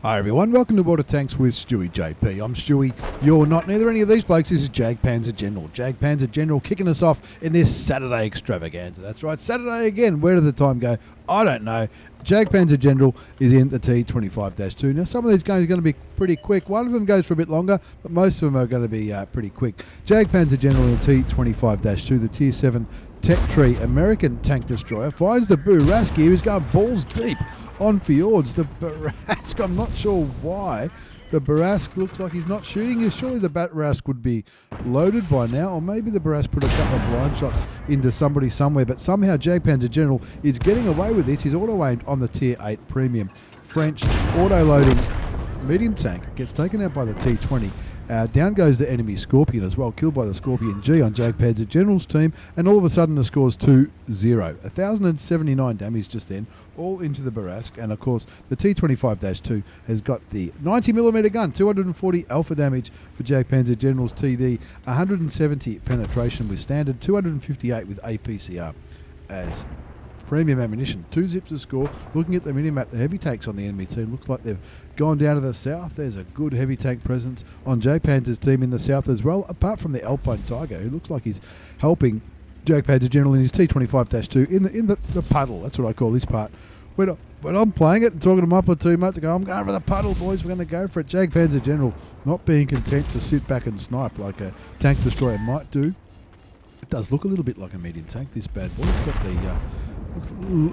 Hi everyone, welcome to Water Tanks with stewiejp. I'm Stewie, you're not, neither any of these blokes. This is Jagdpanzer General. Jagdpanzer General kicking us off in this Saturday extravaganza. That's right, Saturday again. Where does the time go? I don't know. Jagdpanzer General is in the T25-2. Now some of these games are going to be pretty quick. One of them goes for a bit longer, but most of them are going to be pretty quick. Jagdpanzer General in T25-2, the Tier 7 Tech Tree American tank destroyer, finds the Buraski, who's going balls deep on Fjords. The Barask, I'm not sure why. The Barask looks like he's not shooting. Surely the Barask would be loaded by now, or maybe the Barask put a couple of blind shots into somebody somewhere, but somehow Jagdpanzer General is getting away with this. He's auto-aimed on the Tier 8 Premium French auto-loading medium tank. Gets taken out by the T20. Down goes the enemy Scorpion as well, killed by the Scorpion G on Jagdpanzer General's team, and all of a sudden the score's 2-0. 1,079 damage just then, all into the Barask, and of course the T25-2 has got the 90mm gun, 240 alpha damage for Jagdpanzer General's TD, 170 penetration with standard, 258 with APCR as premium ammunition. 2 zips to score. Looking at the minimap, the heavy tanks on the enemy team looks like they've gone down to the south. There's a good heavy tank presence on Jagdpanzer's team in the south as well, apart from the Alpine Tiger, who looks like he's helping Jagdpanzer General in his T25-2 in the puddle. That's what I call this part. When I'm playing it and talking to my platoon mates, I go, I'm going for the puddle, boys. We're going to go for it. Jagdpanzer General not being content to sit back and snipe like a tank destroyer might do. It does look a little bit like a medium tank, this bad boy. It's got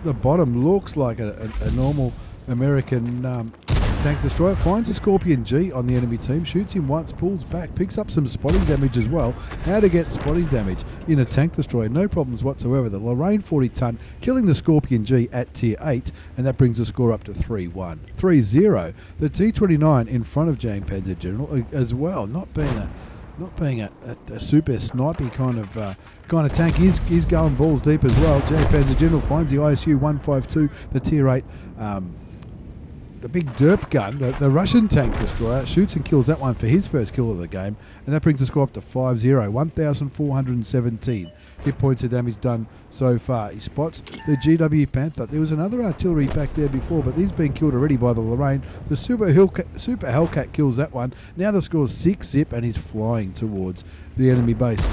the bottom looks like a normal American tank destroyer. Finds a Scorpion G on the enemy team, shoots him once, pulls back, picks up some spotting damage as well. How to get spotting damage in a tank destroyer? No problems whatsoever. The Lorraine 40-ton killing the Scorpion G at Tier 8, and that brings the score up to 3-1. 3-0. The T29 in front of Jagdpanzer General as well, not being a super snipey kind of tank. He's going balls deep as well. Jagdpanzer General finds the ISU 152, the Tier 8, the big derp gun, the Russian tank destroyer, shoots and kills that one for his first kill of the game, and that brings the score up to 5-0, 1,417 hit points of damage done so far. He spots the GW Panther. There was another artillery back there before, but he's been killed already by the Lorraine. The Super Hellcat kills that one. Now the score's 6-zip, and he's flying towards the enemy base.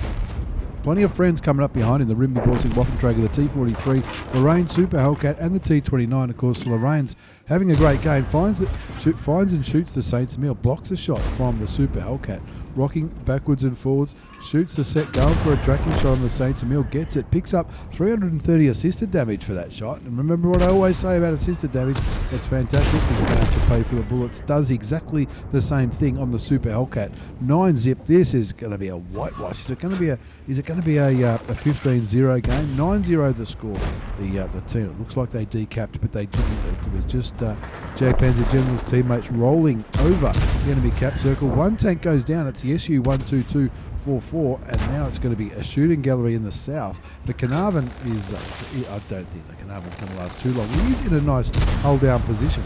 Plenty of friends coming up behind in the Rimby Borsing Waffentrager, the T43, Lorraine, Super Hellcat, and the T29. Of course, Lorraine's having a great game. Finds and shoots the Saints Mill, blocks a shot from the Super Hellcat, rocking backwards and forwards, shoots the set, going for a tracking shot on the Saints Mill, gets it, picks up 330 assisted damage for that shot. And remember what I always say about assisted damage, it's fantastic because you don't have to pay for the bullets. Does exactly the same thing on the Super Hellcat. 9-zip. This is going to be a whitewash. Is it going to be a 15-0 game? 9-0 the score. The team, it looks like they decapped, but they didn't. It was just Jagdpanzer General's teammates rolling over the enemy cap circle. One tank goes down. It's the SU 12244, and now it's going to be a shooting gallery in the south. The Carnarvon is, I don't think the Carnarvon's going to last too long. He's in a nice hold down position,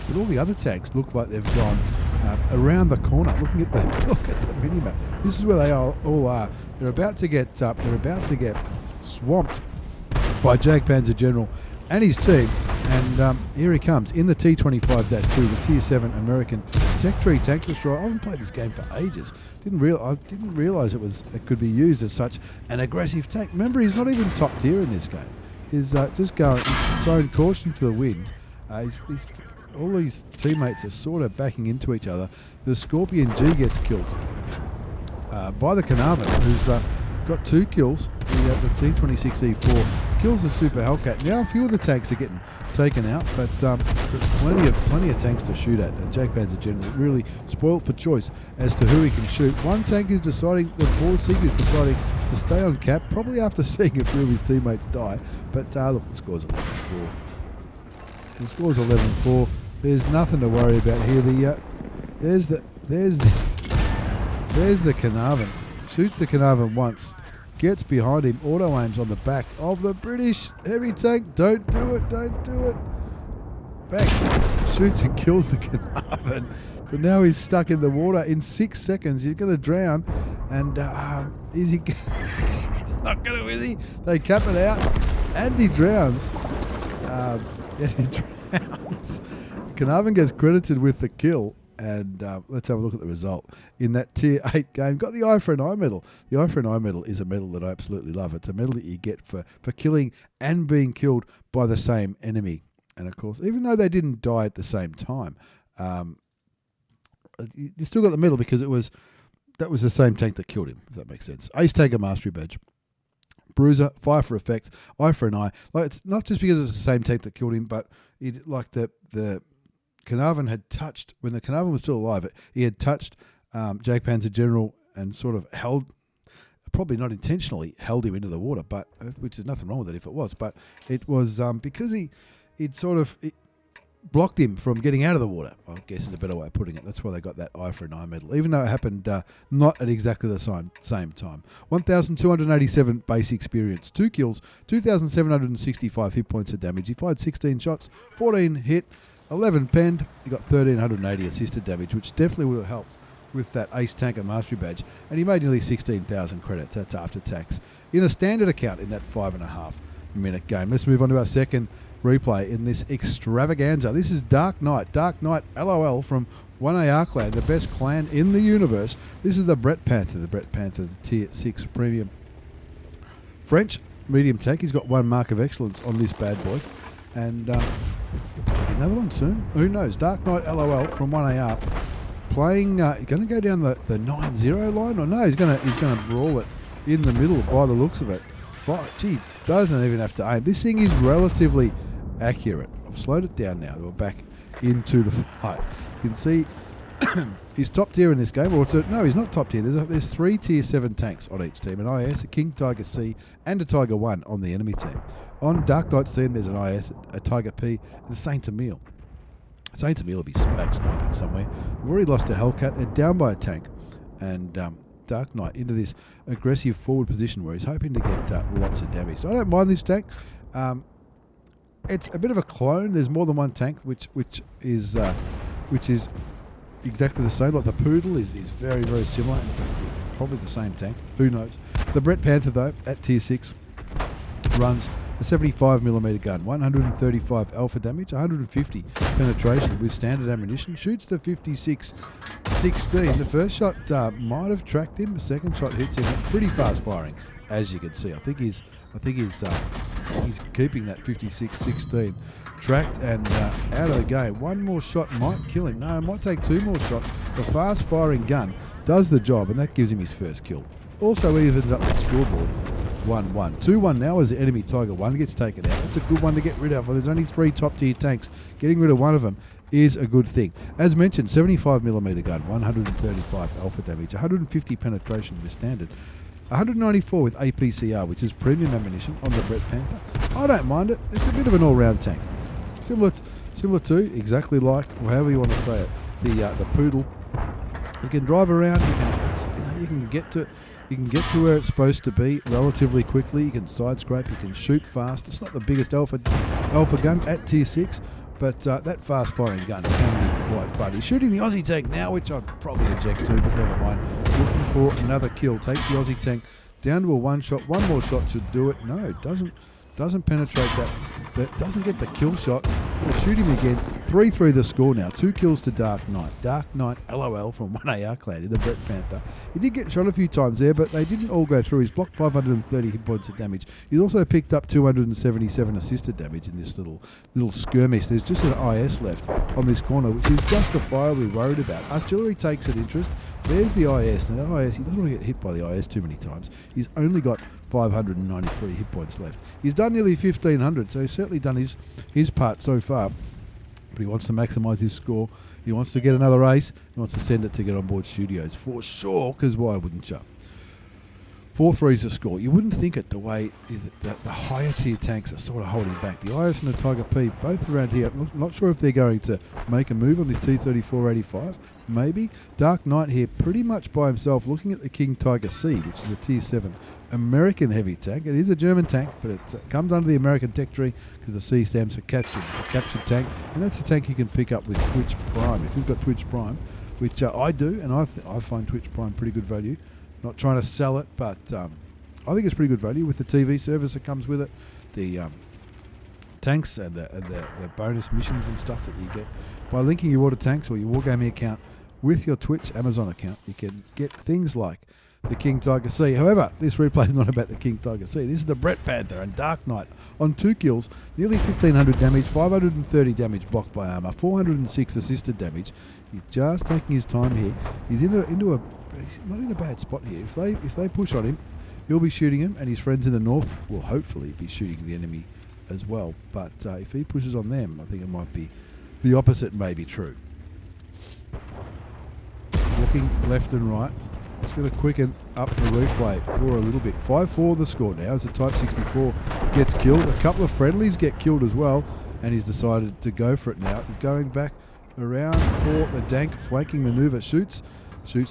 but all the other tanks look like they've gone around the corner. Look at the minimap. This is where they all are. They're about to get swamped by Jagdpanzer General and his team, and here he comes in the T25-2, the Tier 7 American Tech Tree tank destroyer. I haven't played this game for ages. I didn't realize it could be used as such an aggressive tank. Remember, he's not even top tier in this game. He's just throwing caution to the wind. All these teammates are sort of backing into each other. The Scorpion G gets killed by the Carnarvon, who's got 2 kills. The D26E4 kills the Super Hellcat. Now a few of the tanks are getting taken out, but there's plenty of tanks to shoot at. And Jagdpanzer General really spoiled for choice as to who he can shoot. One tank is deciding, the Borsig is deciding to stay on cap, probably after seeing a few of his teammates die. But look, the score's 11-4. The score's 11-4. There's nothing to worry about here. There's the Carnarvon. Shoots the Carnarvon once, gets behind him, auto-aims on the back of the British heavy tank. Don't do it. Back. Shoots and kills the Carnarvon. But now he's stuck in the water. In 6 seconds, he's going to drown. And is he? He's not going to, is he? They cap it out, and he drowns. Carnarvon gets credited with the kill. And let's have a look at the result. In that Tier 8 game, got the Eye for an Eye medal. The Eye for an Eye medal is a medal that I absolutely love. It's a medal that you get for killing and being killed by the same enemy. And, of course, even though they didn't die at the same time, you still got the medal because that was the same tank that killed him, if that makes sense. Ace Tanker Mastery Badge. Bruiser, Fire for Effects, Eye for an Eye. Like, it's not just because it's the same tank that killed him, but the Carnarvon had touched, when the Carnarvon was still alive, he had touched Jagdpanzer General and sort of held, probably not intentionally, held him into the water, but which is nothing wrong with it if it was, but it was because he'd sort of blocked him from getting out of the water, I guess is a better way of putting it. That's why they got that Eye for an Eye medal, even though it happened not at exactly the same time. 1,287 base experience, 2 kills, 2,765 hit points of damage. He fired 16 shots, 14 hit, 11 penned. He got 1,380 assisted damage, which definitely would have helped with that Ace Tanker Mastery Badge. And he made nearly 16,000 credits. That's after tax in a standard account in that 5.5 minute game. Let's move on to our second replay in this extravaganza. This is Darkknight. Darkknight LOL from 1AR clan, the best clan in the universe. This is the Bret Panther. The Tier 6 premium French medium tank. He's got 1 mark of excellence on this bad boy. And another one soon. Who knows? Darkknight LOL from 1AR playing. Going to go down the 9-0 line, or no? He's going to brawl it in the middle by the looks of it. Gee, doesn't even have to aim. This thing is relatively accurate. I've slowed it down now. We're back into the fight. You can see he's top tier in this game. Or no, he's not top tier. There's 3 Tier 7 tanks on each team: an IS, a King Tiger C, and a Tiger 1 on the enemy team. On Darkknight's team, there's an IS, a Tiger P, and a Saint Emile. Saint Emile will be back sniping somewhere. We've already lost a Hellcat. They're down by a tank. And Darkknight into this aggressive forward position where he's hoping to get lots of damage. So I don't mind this tank. It's a bit of a clone. There's more than one tank, which is exactly the same. Like the Poodle is very, very similar. In fact, it's probably the same tank. Who knows? The Bret Panther, though, at Tier 6, runs a 75mm gun, 135 alpha damage, 150 penetration with standard ammunition, shoots the 56-16. The first shot might have tracked him. The second shot hits him. Pretty fast firing, as you can see. I think he's keeping that 56-16 tracked and out of the game. One more shot might kill him. No, it might take 2 more shots. The fast firing gun does the job, and that gives him his first kill. Also evens up the scoreboard. 1-1. 2-1 now as the enemy Tiger 1 gets taken out. That's a good one to get rid of. Well, there's only 3 top tier tanks. Getting rid of one of them is a good thing. As mentioned, 75mm gun, 135 alpha damage, 150 penetration with standard, 194 with APCR, which is premium ammunition on the Bret Panther. I don't mind it. It's a bit of an all-round tank. Similar to, exactly like, or however you want to say it, the Poodle. You can drive around. You can get to where it's supposed to be relatively quickly. You can side scrape. You can shoot fast. It's not the biggest alpha gun at Tier 6, but that fast firing gun can be quite fun. He's shooting the Aussie tank now, which I'd probably eject to, but never mind. Looking for another kill. Takes the Aussie tank down to a 1 shot. 1 more shot should do it. No, it doesn't penetrate that. That doesn't get the kill shot. We'll shoot him again. 3-3 the score now. 2 kills to Darkknight. Darkknight LOL from 1AR clan in the Bret Panther. He did get shot a few times there, but they didn't all go through. He's blocked 530 hit points of damage. He's also picked up 277 assisted damage in this little skirmish. There's just an IS left on this corner, which is justifiably worried about. Artillery takes an interest. There's the IS. Now that IS, he doesn't want to get hit by the IS too many times. He's only got 593 hit points left. He's done nearly 1,500, so he's certainly done his part so far. But he wants to maximise his score. He wants to get another ace. He wants to send it to Get On Board Studios for sure, because why wouldn't you? 4-3 is the score. You wouldn't think it the way the higher tier tanks are sort of holding back. The IS and the Tiger P, both around here. I'm not sure if they're going to make a move on this T-34-85. Maybe. Darkknight here pretty much by himself looking at the King Tiger C, which is a Tier 7 American heavy tank. It is a German tank, but it comes under the American tech tree because the C stands for captured. It's a captured tank, and that's a tank you can pick up with Twitch Prime. If you've got Twitch Prime, which I do, and I find Twitch Prime pretty good value. Not trying to sell it, but I think it's pretty good value with the TV service that comes with it. The tanks and the bonus missions and stuff that you get by linking your Water Tanks or your Wargaming account with your Twitch Amazon account. You can get things like the King Tiger C. However, this replay is not about the King Tiger C. This is the Bret Panther and Darkknight on 2 kills, nearly 1,500 damage, 530 damage blocked by armor, 406 assisted damage. He's just taking his time here. He's he's not in a bad spot here. If they push on him, he'll be shooting him, and his friends in the north will hopefully be shooting the enemy as well. But if he pushes on them, I think it might be the opposite may be true. Looking left and right. Just going to quicken up the replay for a little bit. 5-4 the score now as the Type 64 gets killed. A couple of friendlies get killed as well, and he's decided to go for it now. He's going back around for the dank flanking manoeuvre. Shoots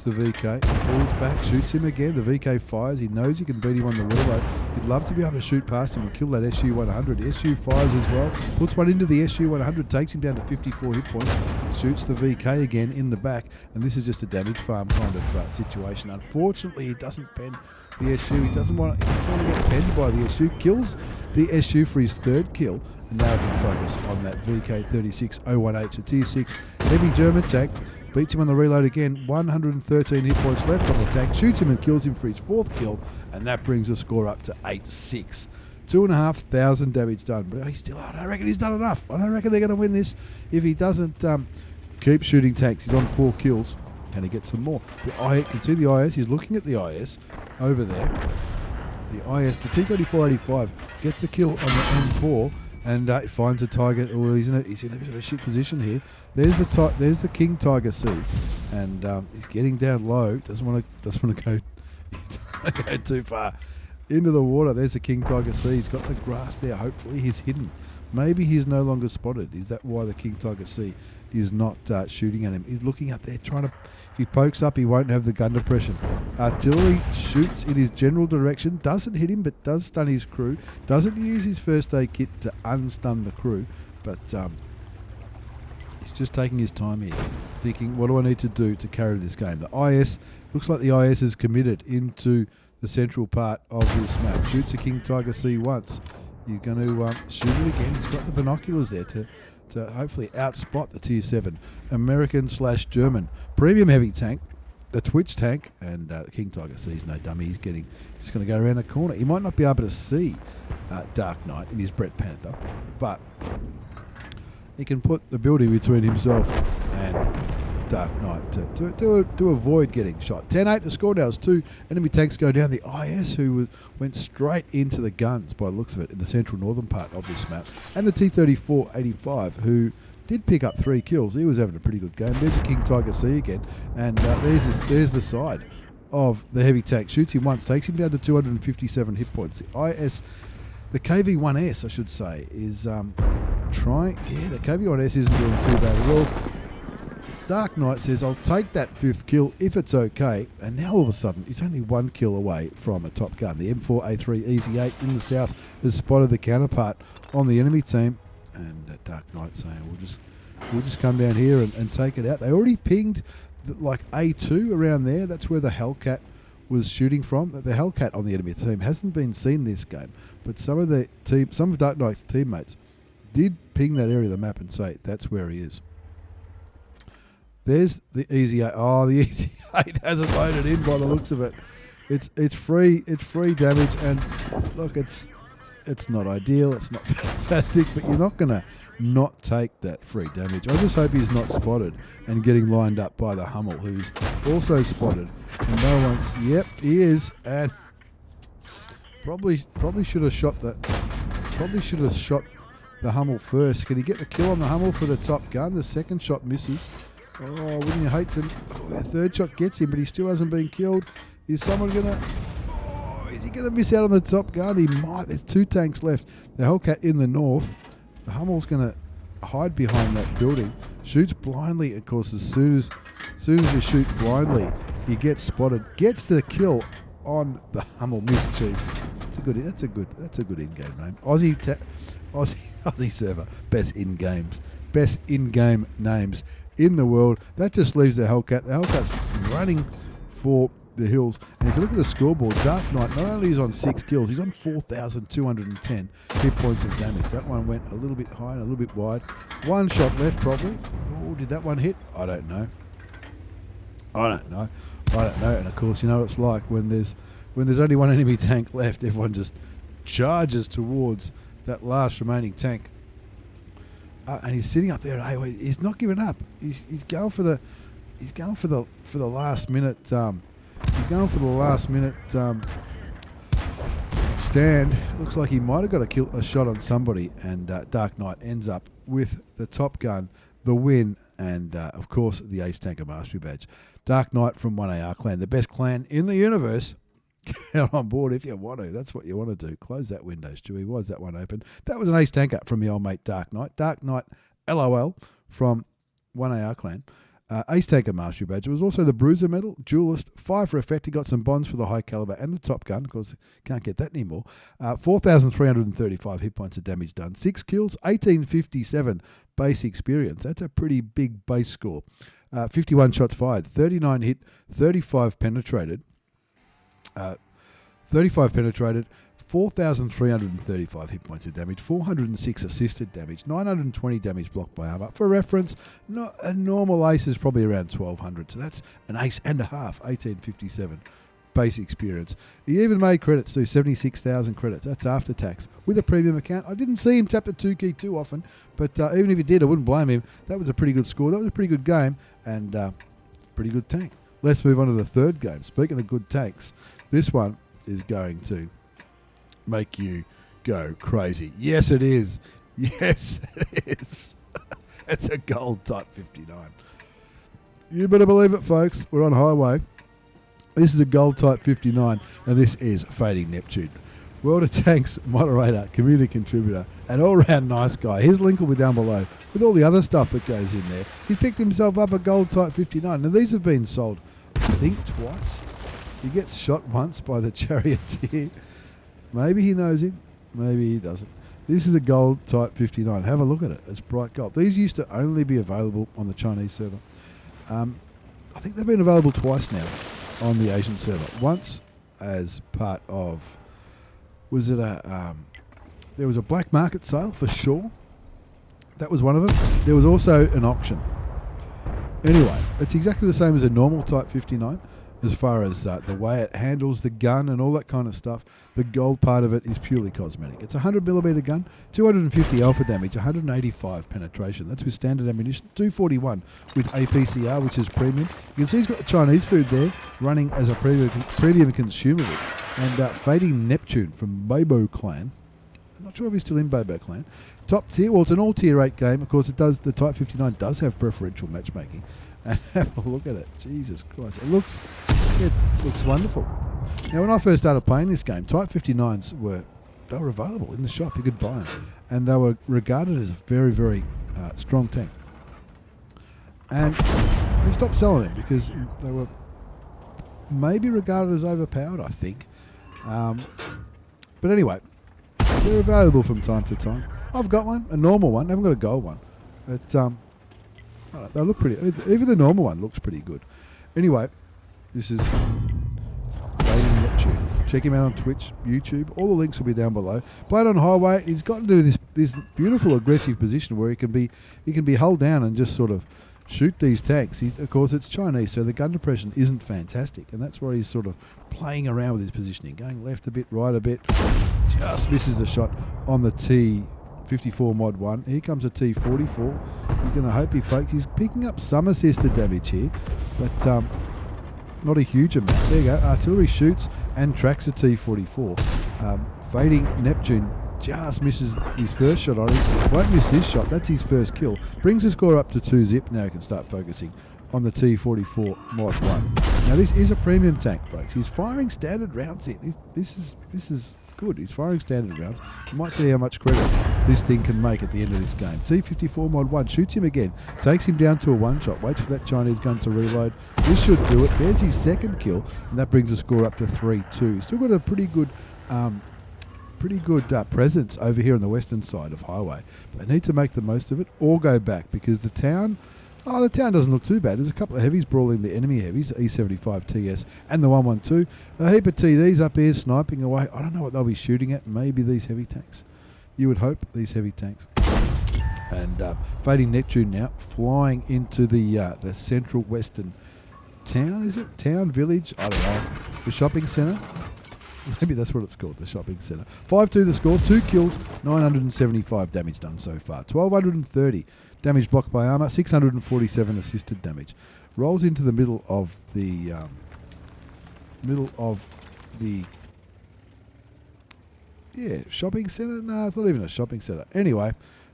the VK, pulls back, shoots him again. The VK fires. He knows he can beat him on the reload. He'd love to be able to shoot past him and kill that SU-100. SU fires as well. Puts one into the SU-100, takes him down to 54 hit points. Shoots the VK again in the back, and this is just a damage farm kind of situation. Unfortunately, he doesn't pen the SU. He doesn't want to get penned by the SU. Kills the SU for his 3rd kill, and now he can focus on that VK-36-01H, a Tier 6 heavy German tank. Beats him on the reload again, 113 hit points left on the tank, shoots him and kills him for his 4th kill, and that brings the score up to 8-6. 2,500 damage done, but I don't reckon he's done enough. I don't reckon they're going to win this if he doesn't keep shooting tanks. He's on 4 kills. Can he get some more? You can see the IS. He's looking at the IS over there. The IS, the T25 gets a kill on the M4. And finds a Tiger. Well, he's in a bit of a shit position here. There's the King Tiger C, and he's getting down low. Doesn't want to go too far into the water. There's the King Tiger C. He's got the grass there. Hopefully he's hidden. Maybe he's no longer spotted. Is that why the King Tiger C is not shooting at him? He's looking up there trying to... If he pokes up, he won't have the gun depression. Artillery shoots in his general direction. Doesn't hit him, but does stun his crew. Doesn't use his first aid kit to unstun the crew. But he's just taking his time here, thinking, what do I need to do to carry this game? The IS... Looks like the IS is committed into the central part of this map. Shoots a King Tiger C once. You're going to shoot it again. He's got the binoculars there to hopefully outspot the Tier 7 American/German premium heavy tank, the Twitch tank, and the King Tiger C is no dummy. He's just going to go around the corner. He might not be able to see Darkknight in his Bret Panther, but he can put the building between himself and Darkknight to avoid getting shot. 10-8 the score now as 2 enemy tanks go down. The IS, who went straight into the guns by the looks of it in the central northern part of this map, and the T-34-85, who did pick up 3 kills. He was having a pretty good game. There's a King Tiger C again, and there's the side of the heavy tank. Shoots him once, takes him down to 257 hit points. The IS, the KV-1S, I should say, is trying... Yeah, the KV-1S isn't doing too bad at all. Darkknight says, I'll take that 5th kill if it's okay. And now all of a sudden, he's only 1 kill away from a top gun. The M4A3 Easy 8 in the south has spotted the counterpart on the enemy team. And Darkknight saying, we'll just come down here and take it out. They already pinged like A2 around there. That's where the Hellcat was shooting from. The Hellcat on the enemy team hasn't been seen this game. But some of Darkknight's teammates did ping that area of the map and say, that's where he is. There's the Easy 8. Oh, the Easy 8 hasn't loaded in by the looks of it. It's free damage, and look, it's not ideal, it's not fantastic, but you're not going to not take that free damage. I just hope he's not spotted and getting lined up by the Hummel, who's also spotted. And no one's... Yep, he is, and probably should have shot the Hummel first. Can he get the kill on the Hummel for the top gun? The second shot misses. Oh, wouldn't you hate to... The 3rd shot gets him, but he still hasn't been killed. Is someone going to... Oh, is he going to miss out on the top gun? He might. There's 2 tanks left. The Hellcat in the north. The Hummel's going to hide behind that building. Shoots blindly. Of course, as soon as you shoot blindly, he gets spotted. Gets the kill on the Hummel Mischief. That's a good in-game name. Aussie server. Best in-game names in the world. That just leaves the Hellcat. The Hellcat's running for the hills. And if you look at the scoreboard, Darkknight not only is on 6 kills, he's on 4,210 hit points of damage. That one went a little bit high and a little bit wide. One shot left probably. Oh, did that one hit? I don't know. And of course, you know what it's like when there's only one enemy tank left. Everyone just charges towards that last remaining tank. And he's sitting up there. Hey, he's not giving up. He's going for the last minute. He's going for the last minute stand. Looks like he might have got a shot on somebody, and Darkknight ends up with the top gun, the win, and of course the Ace Tanker Mastery Badge. Darkknight from 1AR clan, the best clan in the universe. Get on board if you want to. That's what you want to do. Close that window, Stewie. Why is that one open? That was an Ace Tanker from the old mate Darkknight. Darkknight LOL from 1AR clan. Ace Tanker Mastery Badge. It was also the Bruiser Medal, Duelist, 5 for effect. He got some bonds for the high caliber and the top gun, because can't get that anymore. 4,335 hit points of damage done. 6 kills, 1857 base experience. That's a pretty big base score. 51 shots fired, 39 hit, 35 penetrated. 4,335 hit points of damage, 406 assisted damage, 920 damage blocked by armor. For reference, a normal ace is probably around 1,200, so that's an ace and a half, 1857 base experience. He even made credits too, 76,000 credits. That's after tax with a premium account. I didn't see him tap the 2 key too often, but even if he did, I wouldn't blame him. That was a pretty good score. That was a pretty good game, and pretty good tank. Let's move on to the third game. Speaking of good tanks, this one is going to make you go crazy. Yes, it is. Yes, it is. It's a gold Type 59. You better believe it, folks. We're on highway. This is a gold Type 59, and this is Fading Neptune. World of Tanks moderator, community contributor, and all-round nice guy. His link will be down below with all the other stuff that goes in there. He picked himself up a gold Type 59. Now, these have been sold, I think, twice. He gets shot once by the charioteer. Maybe he knows him. Maybe he doesn't. This is a gold Type 59. Have a look at it. It's bright gold. These used to only be available on the Chinese server. I think they've been available twice now on the Asian server. Once as part of... Was it a... there was a black market sale for sure. That was one of them. There was also an auction. Anyway, it's exactly the same as a normal Type 59. As far as the way it handles the gun and all that kind of stuff. The gold part of it is purely cosmetic. It's a 100mm gun, 250 alpha damage, 185 penetration. That's with standard ammunition, 241 with APCR, which is premium. You can see he's got the Chinese food there running as a premium consumable. And Fading Neptune from Bobo Clan. I'm not sure if he's still in Bobo Clan. Top tier, well, it's an all tier 8 game. Of course, the Type 59 does have preferential matchmaking. And have a look at it. Jesus Christ. It looks wonderful. Now, when I first started playing this game, Type 59s were available in the shop. You could buy them. And they were regarded as a very, very strong tank. And they stopped selling them because they were maybe regarded as overpowered, I think. But anyway, they're available from time to time. I've got one, a normal one. I haven't got a gold one. But they look pretty. Even the normal one looks pretty good. Anyway, this is Fading Neptune. Check him out on Twitch, YouTube. All the links will be down below. Playing on highway, he's got to do this beautiful aggressive position where he can be held down and just sort of shoot these tanks. Of course, it's Chinese, so the gun depression isn't fantastic, and that's why he's sort of playing around with his positioning, going left a bit, right a bit. Just misses the shot on the T54 mod 1. Here comes a T44. He's going to hope he pokes. He's picking up some assisted damage here, but not a huge amount. There you go. Artillery shoots and tracks a T44. Fading Neptune just misses his first shot on him. Won't miss this shot. That's his first kill. Brings the score up to 2 zip. Now he can start focusing on the T44 mod 1. Now this is a premium tank, folks. He's firing standard rounds here. This is good. He's firing standard rounds. You might see how much credits this thing can make at the end of this game. T54 mod 1 shoots him again, takes him down to a one shot, waits for that Chinese gun to reload. This should do it. There's his second kill, and that brings the score up to 3-2. He's still got a pretty good presence over here on the western side of highway. They need to make the most of it or go back, because the town Oh, the town doesn't look too bad. There's a couple of heavies brawling the enemy heavies, E75 TS and the 112. A heap of TDs up here sniping away. I don't know what they'll be shooting at. Maybe these heavy tanks. You would hope these heavy tanks. And fading Neptune now, flying into the central western town, is it? Town, village? I don't know. The shopping centre? Maybe that's what it's called, the shopping centre. 5-2 the score, 2 kills, 975 damage done so far. 1,230 damage blocked by armour, 647 assisted damage. Rolls into the middle of the shopping centre? No, it's not even a shopping centre. Anyway,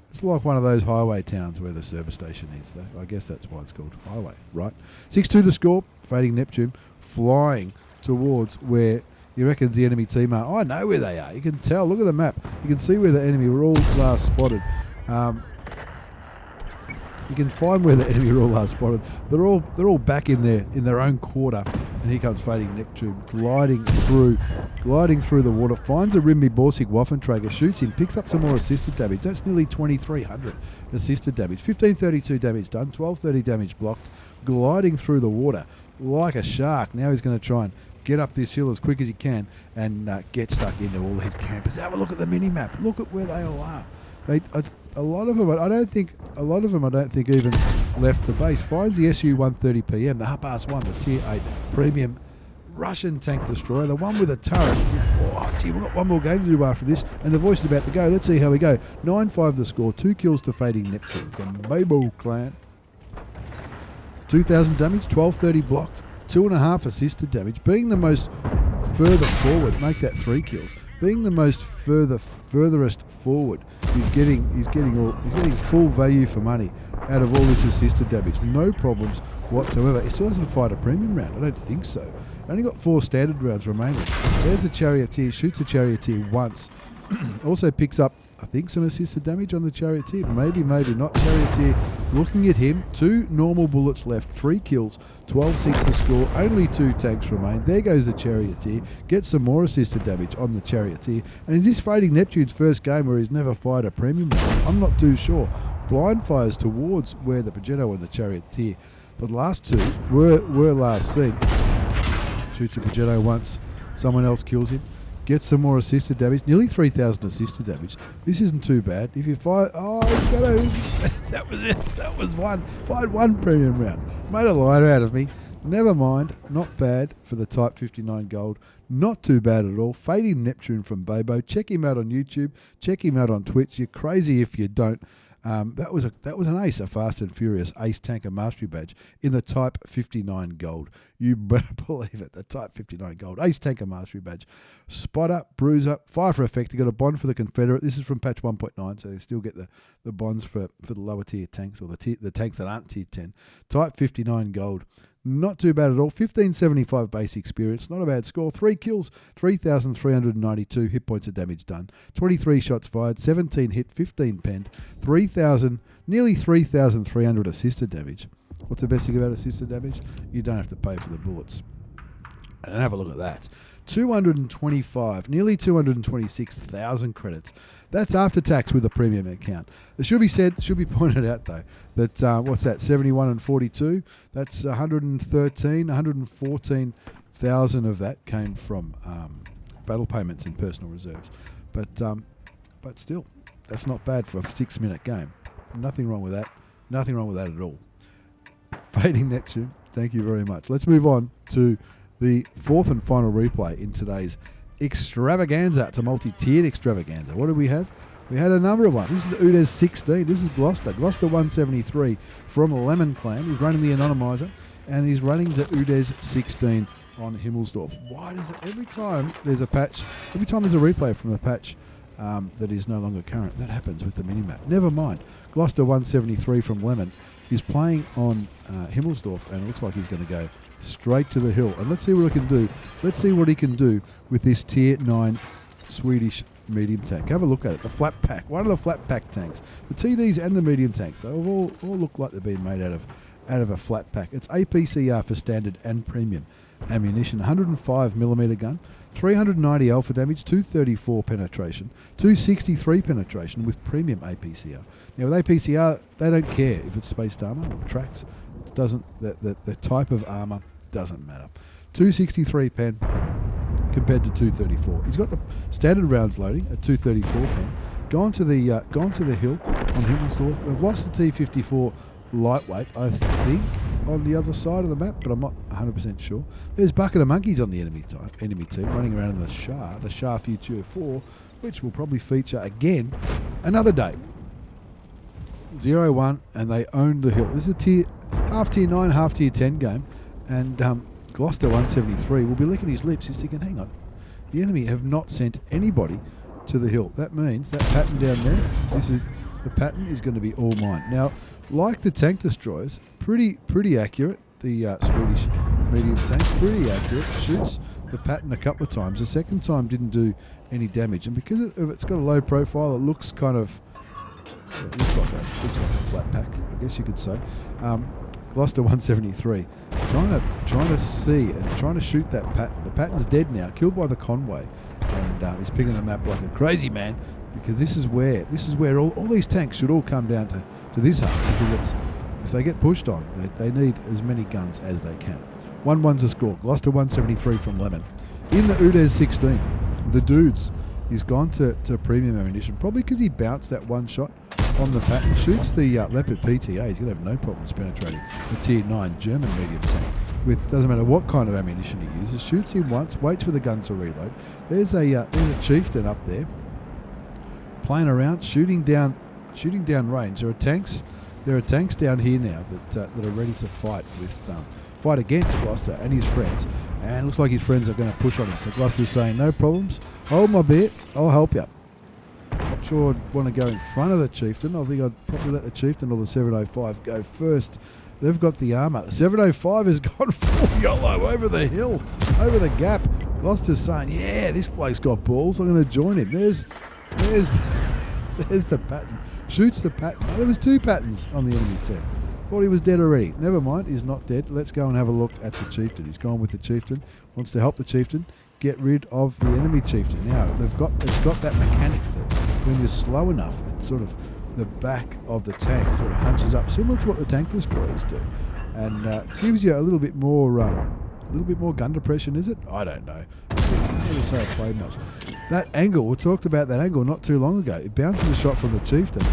it's like one of those highway towns where the service station is, though. I guess that's why it's called highway, right? 6-2 the score, fading Neptune, flying towards where he reckons the enemy team are. I know where they are. You can tell. Look at the map. You can see where the enemy were all last spotted. You can find where the enemy were all last spotted. They're all back in their own quarter. And here comes fading Neptune, gliding through the water. Finds a Rimby Borsig Waffentrager, shoots him, picks up some more assisted damage. That's nearly 2,300 assisted damage. 1,532 damage done. 1,230 damage blocked. Gliding through the water like a shark. Now he's going to try and get up this hill as quick as he can and get stuck into all these campers. Have a look at the mini map. Look at where they all are. A lot of them, I don't think even left the base. Finds the Su-130 PM, the Hupas 1, the Tier 8 premium Russian tank destroyer, the one with a turret. Oh, gee, we've got one more game to do after this, and the voice is about to go. Let's see how we go. 9-5 the score, 2 kills to fading Neptune from Mabel clan. 2,000 damage, 1,230 blocked, 2.5 assisted damage. Being the most further forward, make that 3 kills. Being the most furthest forward, he's getting full value for money out of all this assisted damage. No problems whatsoever. He still hasn't fired a premium round. I don't think so. Only got 4 standard rounds remaining. There's a charioteer. Shoots a charioteer once. Also picks up, I think, some assisted damage on the charioteer. Maybe not. Charioteer looking at him. 2 normal bullets left. 3 kills. 12-6 the score. Only 2 tanks remain. There goes the charioteer. Gets some more assisted damage on the charioteer. And is this fading Neptune's first game where he's never fired a premium round? I'm not too sure. Blind fires towards where the Pagetto and the charioteer, the last 2 were last seen. Shoots a Pagetto once. Someone else kills him. Gets some more assisted damage. Nearly 3,000 assisted damage. This isn't too bad. If you fire... Oh, he's going to... That was it. That was one. Fired 1 premium round. Made a lighter out of me. Never mind. Not bad for the Type 59 gold. Not too bad at all. Fading Neptune from Babo. Check him out on YouTube. Check him out on Twitch. You're crazy if you don't. That was an ace, a Fast and Furious Ace Tanker Mastery Badge in the Type 59 Gold. You better believe it, the Type 59 Gold Ace Tanker Mastery Badge. Spotter, Bruiser, Fire for Effect. You got a bond for the Confederate. This is from patch 1.9, so you still get the bonds for the lower tier tanks, or the tanks that aren't tier 10. Type 59 Gold. Not too bad at all. 1,575 base experience. Not a bad score. 3 kills, 3,392 hit points of damage done. 23 shots fired, 17 hit, 15 penned. Nearly 3,300 assisted damage. What's the best thing about assisted damage? You don't have to pay for the bullets. And have a look at that. 225, nearly 226,000 credits. That's after tax with a premium account. It should be pointed out though, that what's that, 71 and 42? That's 114,000 of that came from battle payments and personal reserves. But still, that's not bad for a 6-minute game. Nothing wrong with that. Nothing wrong with that at all. Fading Neptune, thank you very much. Let's move on to the 4th and final replay in today's extravaganza. It's a multi-tiered extravaganza. What do we have? We had a number of ones. This is the UDES 16. This is Gloster. Gloster 173 from Lemon Clan. He's running the anonymizer, and he's running the UDES 16 on Himmelsdorf. Why does it, every time there's a patch, every time there's a replay from a patch that is no longer current, that happens with the minimap. Never mind. Gloster 173 from Lemon is playing on Himmelsdorf, and it looks like he's going to go straight to the hill. And let's see what he can do. Let's see what he can do with this Tier 9 Swedish medium tank. Have a look at it. The flat pack. One of the flat pack tanks. The TDs and the medium tanks. They all look like they've been made out of a flat pack. It's APCR for standard and premium ammunition. 105mm gun. 390 alpha damage, 234 penetration, 263 penetration with premium APCR. Now with APCR, they don't care if it's spaced armor or tracks. It doesn't. The type of armor doesn't matter. 263 pen compared to 234. He's got the standard rounds loading at 234 pen. Gone to the hill on Himmelsdorf. They've lost the T25 lightweight, I think, on the other side of the map, but I'm not 100% sure. There's Bucket of Monkeys on the enemy team running around in the Shah Future 4, which will probably feature again another day. 0-1, and they own the hill. This is a half tier 9, half tier 10 game, and Gloster 173 will be licking his lips. He's thinking, hang on, the enemy have not sent anybody to the hill. That means that pattern down there, the pattern is going to be all mine. Now, like the tank destroyers, pretty accurate. The Swedish medium tank, pretty accurate. Shoots the pattern a couple of times. The second time didn't do any damage, and because it's got a low profile, it looks kind of looks like a flat pack, I guess you could say. Gloster 173, trying to see and trying to shoot that pattern. The pattern's dead now, killed by the Conway, and he's picking the map like a crazy man, because this is where all these tanks should all come down to this hub, because if they get pushed on, they need as many guns as they can. 1-1's a score. Gloster 173 from Lemon. In the UDES 16, the dudes, he's gone to premium ammunition, probably because he bounced that one shot on the pattern. Shoots the Leopard PTA. He's going to have no problems penetrating the tier 9 German medium tank. Doesn't matter what kind of ammunition he uses. Shoots him once, waits for the gun to reload. There's a chieftain up there playing around, shooting down range. There are tanks down here now that are ready to fight against Gloster and his friends. And it looks like his friends are going to push on him. So Gloster's saying, no problems, hold my beer, I'll help you. Not sure I'd want to go in front of the chieftain. I think I'd probably let the chieftain or the 705 go first. They've got the armour. The 705 has gone full YOLO over the hill, over the gap. Gloster's saying, yeah, this bloke's got balls, I'm going to join him. There's the pattern. Shoots the pattern. Oh, there was 2 patterns on the enemy team. Thought he was dead already. Never mind, he's not dead. Let's go and have a look at the chieftain. He's gone with the chieftain. Wants to help the chieftain get rid of the enemy chieftain. Now, it's got that mechanic that when you're slow enough, it's sort of the back of the tank sort of hunches up, similar to what the tank destroyers do, and gives you a little bit more gun depression. Is it? I don't know. I can't really say I played much. That angle, we talked about that angle not too long ago. It bounces a shot from the chieftain,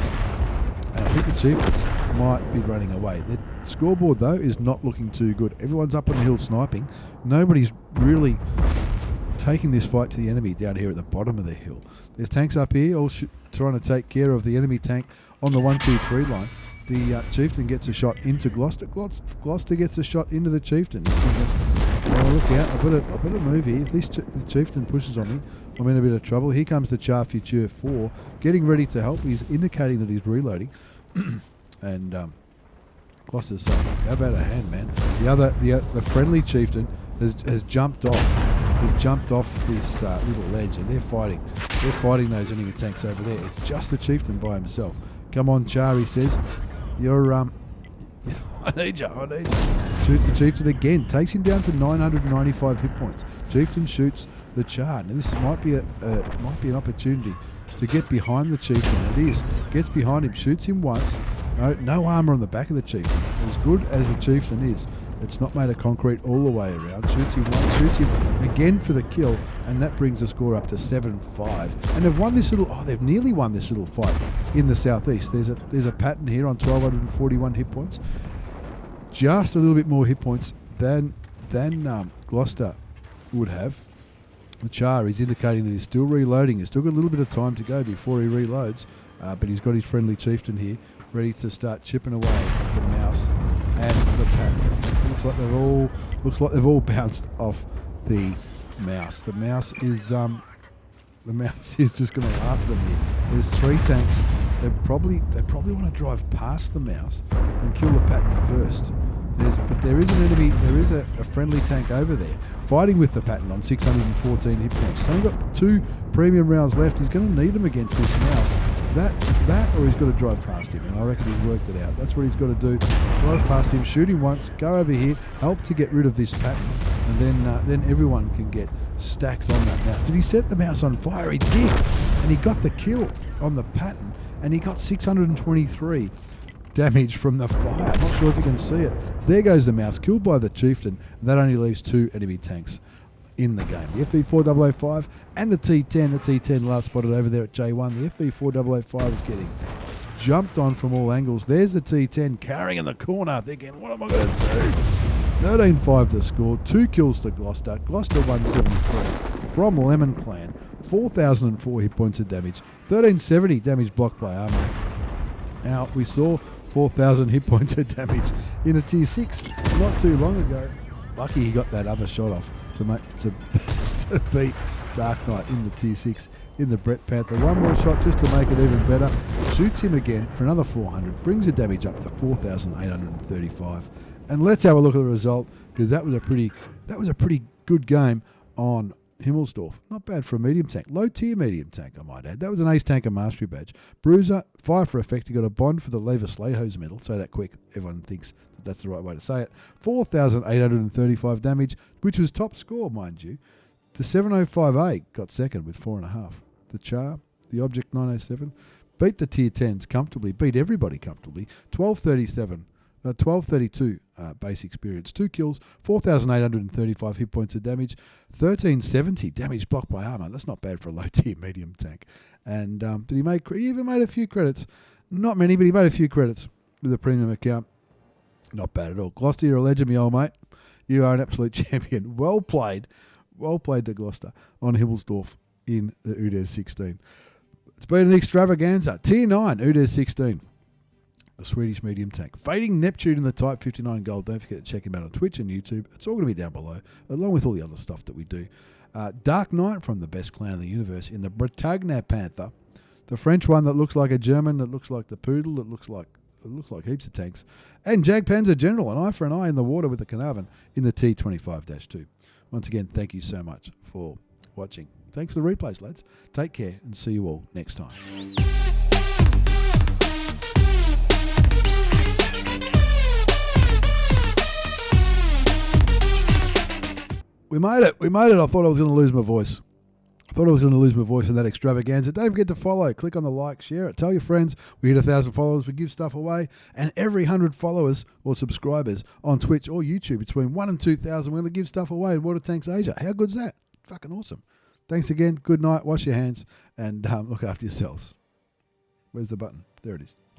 and I think the chieftain might be running away. The scoreboard though is not looking too good. Everyone's up on the hill sniping. Nobody's really taking this fight to the enemy down here at the bottom of the hill. There's tanks up here all trying to take care of the enemy tank on the 1-2-3 line. The chieftain gets a shot into Gloster. Gloster gets a shot into the chieftain. He's thinking, oh, look out, I better move here. If the chieftain pushes on me, I'm in a bit of trouble. Here comes the Shah Future 4, getting ready to help. He's indicating that he's reloading. And Gloster's saying, how about a hand, man? The friendly chieftain has jumped off this little ledge, and they're fighting those enemy tanks over there. It's just the chieftain by himself. Come on, Char, he says. I need you. Shoots the chieftain again. Takes him down to 995 hit points. Chieftain shoots the Char. Now this might be an opportunity to get behind the chieftain. It is. Gets behind him, shoots him once. No armor on the back of the chieftain. As good as the chieftain is, it's not made of concrete all the way around. Shoots him once, shoots him again for the kill, and that brings the score up to 7-5. And they've nearly won this little fight in the southeast. There's a pattern here on 1241 hit points. Just a little bit more hit points than Gloster would have. The Char is indicating that he's still reloading. He's still got a little bit of time to go before he reloads, but he's got his friendly chieftain here ready to start chipping away at the mouse and the pattern. Looks like they've all bounced off the mouse. The mouse is just going to laugh at them here. There's 3 tanks. They probably want to drive past the mouse and kill the pattern first. But there is an enemy. There is a friendly tank over there fighting with the pattern on 614 hit points. He's only got 2 premium rounds left. He's going to need them against this mouse. That or he's got to drive past him, and I reckon he's worked it out. That's what he's got to do. Drive past him, shoot him once, go over here, help to get rid of this pattern, and then everyone can get stacks on that mouse. Did he set the mouse on fire? He did, and he got the kill on the pattern, and he got 623 damage from the fire. Not sure if you can see it. There goes the mouse, killed by the chieftain, and that only leaves 2 enemy tanks in the game. The FV4005 and the T10. The T10 last spotted over there at J1. The FV4005 is getting jumped on from all angles. There's the T10 carrying in the corner, thinking, what am I going to do? 13-5 the score, 2 kills to Gloster. Gloster 173 from Lemon Clan. 4,004 hit points of damage. 1370 damage blocked by armor. Now, we saw 4,000 hit points of damage in a tier 6 not too long ago. Lucky he got that other shot off to beat Darkknight in the tier 6 in the Bret Panther. One more shot just to make it even better. Shoots him again for another 400. Brings the damage up to 4,835. And let's have a look at the result, because that was a pretty good game on Himmelsdorf. Not bad for a medium tank. Low tier medium tank, I might add. That was an Ace Tanker Mastery badge. Bruiser, fire for effect. He got a bond for the Lever Slayhose medal. Say that quick. Everyone thinks that that's the right way to say it. 4,835 damage, which was top score, mind you. The 705A got second with 4.5. The Char, the Object 907, beat the tier 10s comfortably. Beat everybody comfortably. 1232 base experience, 2 kills, 4,835 hit points of damage, 1370 damage blocked by armor. That's not bad for a low tier medium tank. And he even made a few credits? Not many, but he made a few credits with a premium account. Not bad at all. Gloster, you're a legend, me old mate. You are an absolute champion. Well played to Gloster on Himmelsdorf in the UDES 16. It's been an extravaganza. Tier 9, UDES 16. The Swedish medium tank. Fading Neptune in the Type 59 gold. Don't forget to check him out on Twitch and YouTube. It's all going to be down below, along with all the other stuff that we do. Darkknight from the best clan in the universe in the Bret Panther. The French one that looks like a German, that looks like the Poodle, that looks like heaps of tanks. And Jagdpanzer General, an eye for an eye in the water with the Carnarvon in the T25-2. Once again, thank you so much for watching. Thanks for the replays, lads. Take care and see you all next time. We made it. I thought I was going to lose my voice. In that extravaganza. Don't forget to follow. Click on the like, share it. Tell your friends. We hit 1,000 followers. We give stuff away. And every 100 followers or subscribers on Twitch or YouTube, between 1 and 2,000, we're going to give stuff away at WOTCCASIA. How good's that? Fucking awesome. Thanks again. Good night. Wash your hands. And look after yourselves. Where's the button? There it is.